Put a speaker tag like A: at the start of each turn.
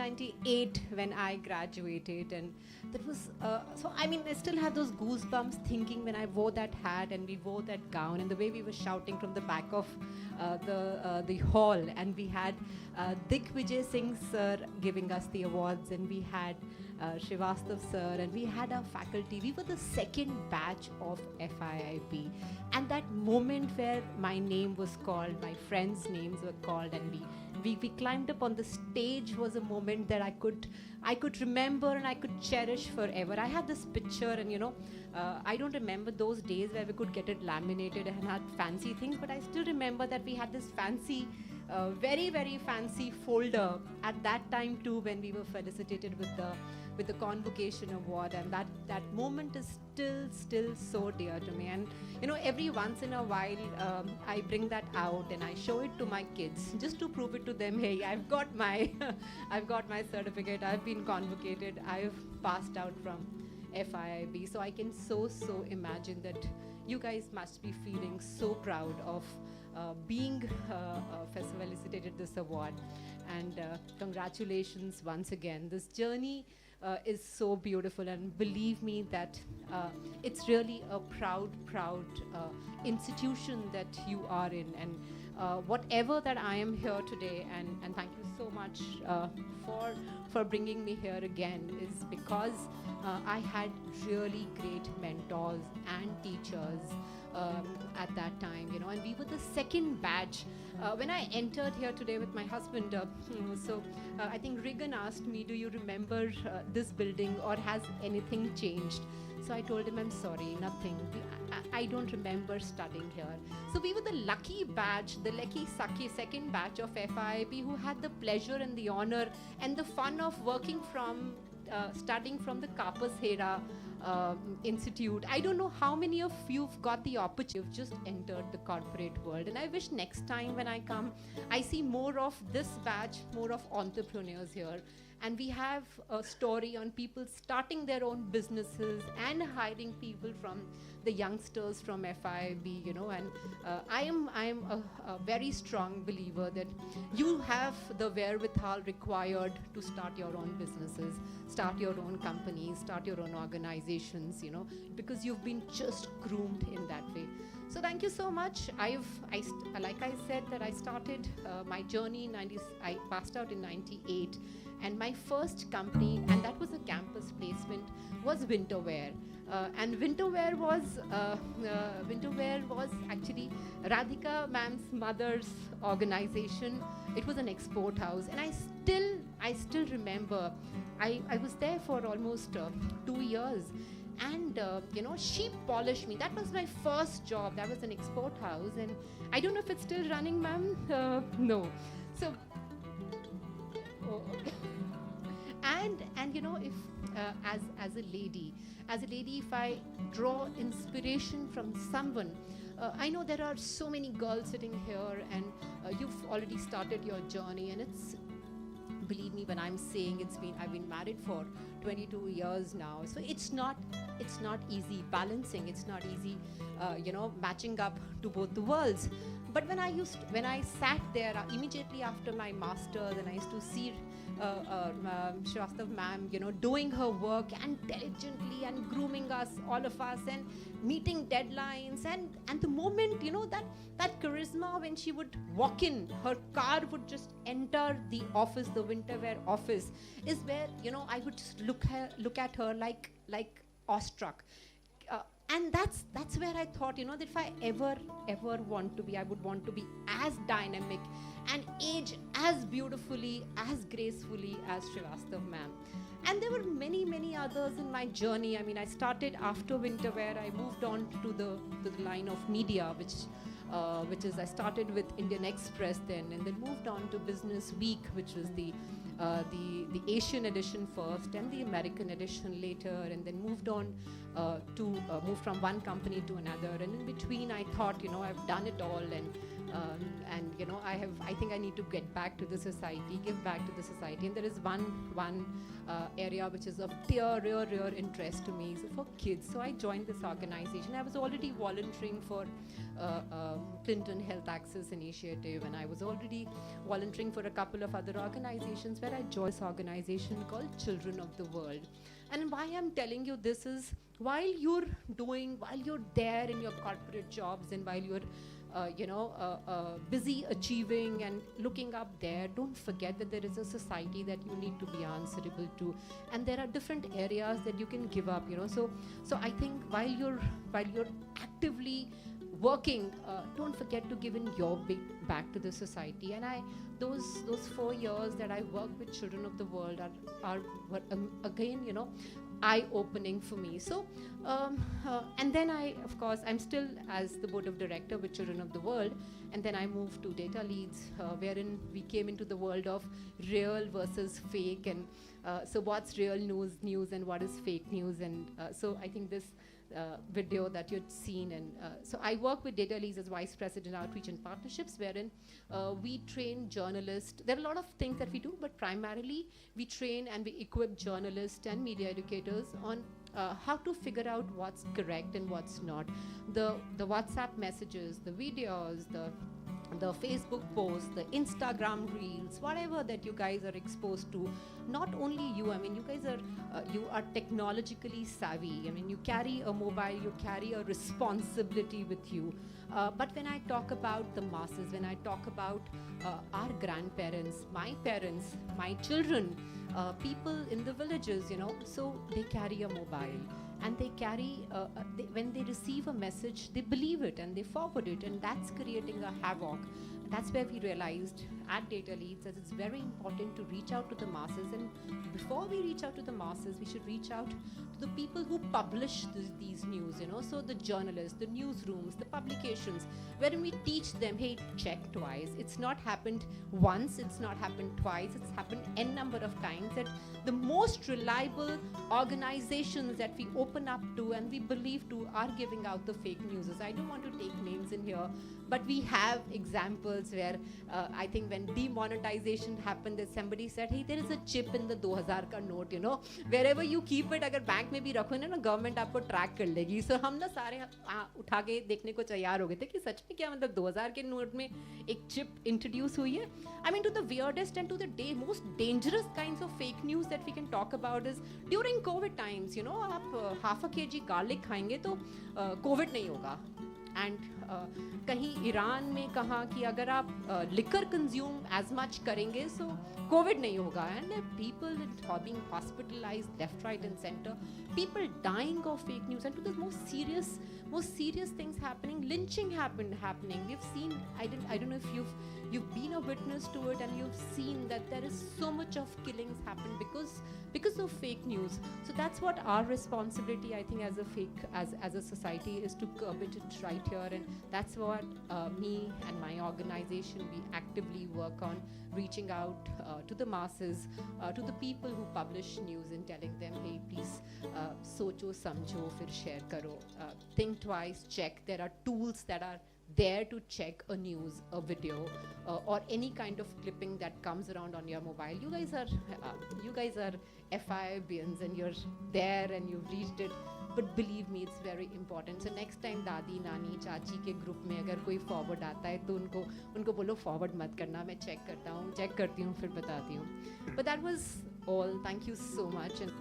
A: 1998 when I graduated, and that was so. I mean, I still have those goosebumps thinking when I wore that hat and we wore that gown, and the way we were shouting from the back of the hall, and we had Dik Vijay Singh sir giving us the awards, and we had Srivastav sir, and we had our faculty. We were the second batch of FIIB, and that moment where my name was called, my friends' names were called, and we climbed up on the stage was a moment that I could remember and I could cherish forever. I had this picture, and I don't remember those days where we could get it laminated and had fancy things, but I still remember that we had this fancy, very, very fancy folder at that time too, when we were felicitated with the Convocation Award, and that moment is still so dear to me. And every once in a while I bring that out and I show it to my kids just to prove it to them. Hey, I've got my I've got my certificate, I've been convocated, I've passed out from FIIB. So I can so imagine that you guys must be feeling so proud of being felicitated this award. And congratulations once again. This journey is so beautiful, and believe me that it's really a proud institution that you are in, and whatever that I am here today, and thank you so much for bringing me here again, is because I had really great mentors and teachers at that time, and we were the second batch. When I entered here today with my husband, I think Regan asked me, do you remember this building, or has anything changed? So I told him, I'm sorry, nothing. I don't remember studying here. So we were the lucky batch, the lucky second batch of FIIB who had the pleasure and the honor and the fun of working from, studying from the Kapas Hera Institute. I don't know how many of you've got the opportunity. You've just entered the corporate world, and I wish next time when I come, I see more of this batch, more of entrepreneurs here. And we have a story on people starting their own businesses and hiring people from the youngsters from FIIB, and I am a very strong believer that you have the wherewithal required to start your own businesses, start your own companies, start your own organizations, because you've been just groomed in that way. So thank you so much. Like I said, that I started my journey in I passed out in 98. And my first company, and that was a campus placement, was Winterwear. And Winterwear was actually Radhika ma'am's mother's organization. It was an export house, and I still remember. I was there for almost 2 years, and she polished me. That was my first job. That was an export house, and I don't know if it's still running, ma'am. No. So. Oh, okay. And if as a lady, if I draw inspiration from someone, I know there are so many girls sitting here, and you've already started your journey, and it's, believe me when I'm saying I've been married for 22 years now, so it's not easy balancing. It's not easy, matching up to both the worlds. But when I sat there immediately after my master's, and I used to see Srivastav ma'am, doing her work and diligently and grooming us, all of us, and meeting deadlines, and the moment, that charisma when she would walk in, her car would just enter the office, the Winterwear office, is where, I would just look at her like awestruck. And that's where I thought, that if I ever want to be, I would want to be as dynamic and age as beautifully, as gracefully as Srivastav ma'am. And there were many others in my journey. I mean, I started after Winterwear. I moved on to the line of media, which is I started with Indian Express then, and then moved on to Business Week, which was the Asian edition first and the American edition later, and then moved on to move from one company to another, and in between I thought, I've done it all, and I think I need to get back to the society, give back to the society. And there is one area which is of real interest to me, so for kids. So I joined this organization. I was already volunteering for Clinton Health Access Initiative, and I was already volunteering for a couple of other organizations, where I joined this organization called Children of the World. And why I'm telling you this is, while you're there in your corporate jobs, and while you're busy achieving and looking up there, don't forget that there is a society that you need to be answerable to, and there are different areas that you can give up. So I think while you're actively working, don't forget to give in your bit back to the society. And those 4 years that I worked with Children of the World were again, eye-opening for me. So, and then I'm still as the board of director with Children of the World, and then I moved to Data Leads, wherein we came into the world of real versus fake, and so what's real news and what is fake news, and so I think this video that you'd seen, and so I work with Data Leads as Vice President Outreach and Partnerships, wherein we train journalists. There are a lot of things that we do, but primarily we train and we equip journalists and media educators on how to figure out what's correct and what's not. The WhatsApp messages, the videos, the Facebook posts, the Instagram reels, whatever that you guys are exposed to. Not only you, you guys are technologically savvy. You carry a mobile, you carry a responsibility with you. But when I talk about the masses, when I talk about our grandparents, my parents, my children, people in the villages, so they carry a mobile. And they carry, when they receive a message, they believe it and they forward it, and that's creating a havoc. That's where we realized at Data Leads that it's very important to reach out to the masses. And before we reach out to the masses, we should reach out to the people who publish these news, so the journalists, the newsrooms, the publications, wherein we teach them, hey, check twice. It's not happened once, it's not happened twice, it's happened n number of times, that the most reliable organizations that we open up to and we believe to are giving out the fake news. I don't want to take names in here, but we have examples where I think when demonetization happened, that somebody said, hey, there is a chip in the 2000 ka note, wherever you keep it, agar bank mein bhi rakho na, government aapko track kar legi. So hum na sare utha ke dekhne ko taiyar ho gaye the ki sach mein kya, matlab 2000 ke note mein ek chip introduce hui hai. To the weirdest and to the most dangerous kinds of fake news that we can talk about is during COVID times. आप half a kg garlic खाएंगे तो COVID नहीं होगा. And कहीं Iran में कहा कि अगर आप liquor consume as much करेंगे so COVID नहीं होगा. And people being hospitalized left, right and center, people dying of fake news, and to the most serious things happening, lynching happening. We've seen, I don't know if you've been a witness to it, and you've seen that there is so much of killings happen because of fake news. So that's what our responsibility, I think, as a society, is to curb it right here. And that's what me and my organization, we actively work on, reaching out to the masses, to the people who publish news, and telling them, hey, please socho samjho fir share karo, think twice, check. There are tools that are there to check a news, a video, or any kind of clipping that comes around on your mobile. You guys are FIIBians, and you're there and you've reached it. But believe me, it's very important. So next time दादी नानी चाची के group में अगर कोई forward आता है तो उनको बोलो फॉरवर्ड मत करना, मैं चेक करती हूँ फिर बताती हूँ. But that was all. Thank you so much. And